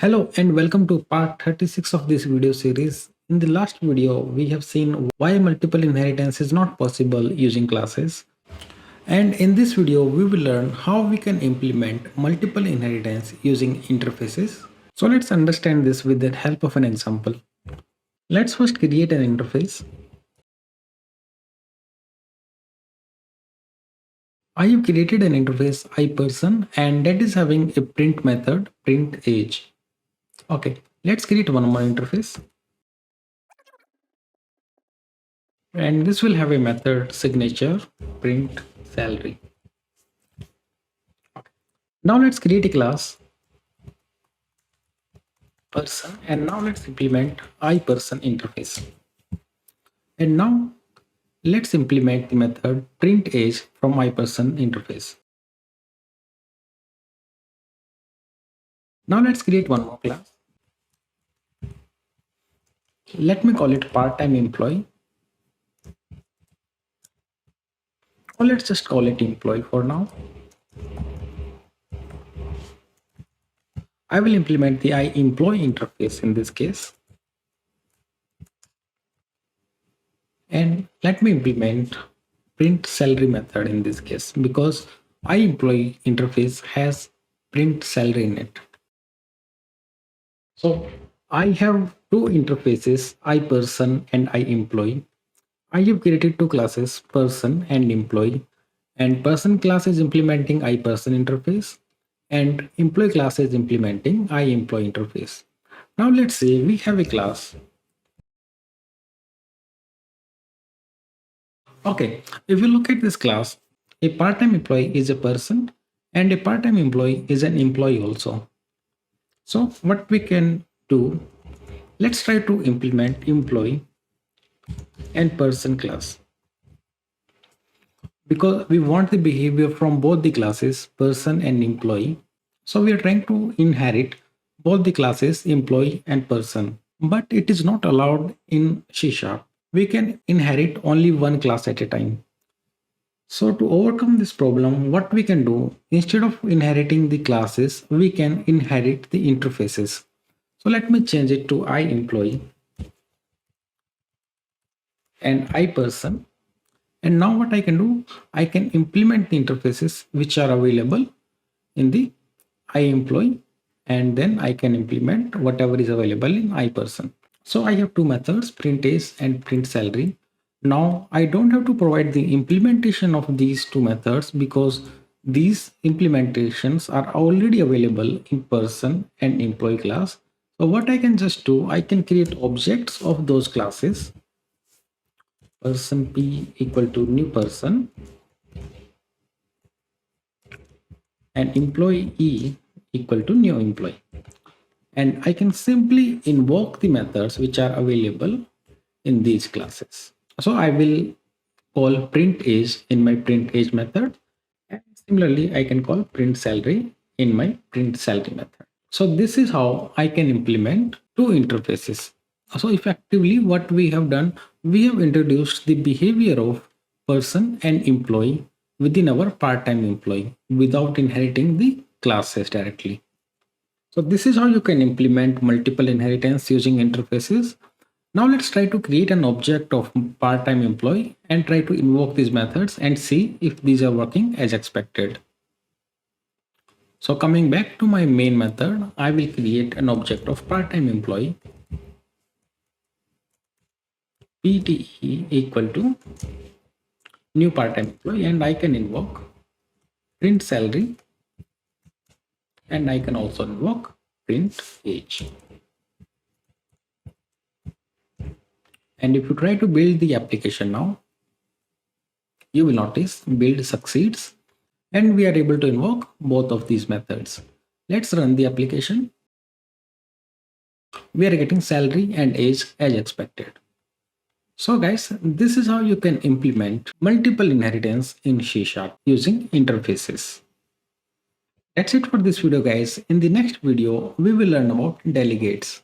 Hello and welcome to part 36 of this video series. In the last video, we have seen why multiple inheritance is not possible using classes. And in this video, we will learn how we can implement multiple inheritance using interfaces. So let's understand this with the help of an example. Let's first create an interface. I have created an interface iPerson and that is having a print method print age. Okay, let's create one more interface. And this will have a method signature print salary. Now let's create a class person and now let's implement iPerson interface. And now let's implement the method print age from iPerson interface. Now let's create one more class. Let me call it part-time employee. Or let's just call it employee for now. I will implement the iEmployee interface in this case. And let me implement print salary method in this case because iEmployee interface has print salary in it. So I have two interfaces, iPerson and iEmployee. I have created two classes, person and employee, and person class is implementing iPerson interface and employee class is implementing iEmployee interface. Now let's say we have a class. Okay, if you look at this class, a part-time employee is a person and a part-time employee is an employee also. So what we can do, let's try to implement employee and person class because we want the behavior from both the classes person and employee. So we are trying to inherit both the classes employee and person, but it is not allowed in C#. We can inherit only one class at a time. So to overcome this problem, what we can do, instead of inheriting the classes, we can inherit the interfaces. So let me change it to iEmployee and iPerson. And now what I can do, I can implement the interfaces which are available in the iEmployee and then I can implement whatever is available in iPerson. So I have two methods, print age and print salary. Now I don't have to provide the implementation of these two methods because these implementations are already available in person and employee class. So what I can just do, I can create objects of those classes. Person P equal to new person and employee E equal to new employee. And I can simply invoke the methods which are available in these classes. So I will call print age in my print age method. And similarly, I can call print salary in my print salary method. So this is how I can implement two interfaces. So effectively what we have done, we have introduced the behavior of person and employee within our part-time employee without inheriting the classes directly. So this is how you can implement multiple inheritance using interfaces. Now let's try to create an object of part-time employee and try to invoke these methods and see if these are working as expected. So coming back to my main method, I will create an object of part-time employee. PTE equal to new part-time employee and I can invoke print salary and I can also invoke print age. And if you try to build the application now, you will notice build succeeds and we are able to invoke both of these methods. Let's run the application. We are getting salary and age as expected. So guys, this is how you can implement multiple inheritance in C# using interfaces. That's it for this video guys. In the next video, we will learn about delegates.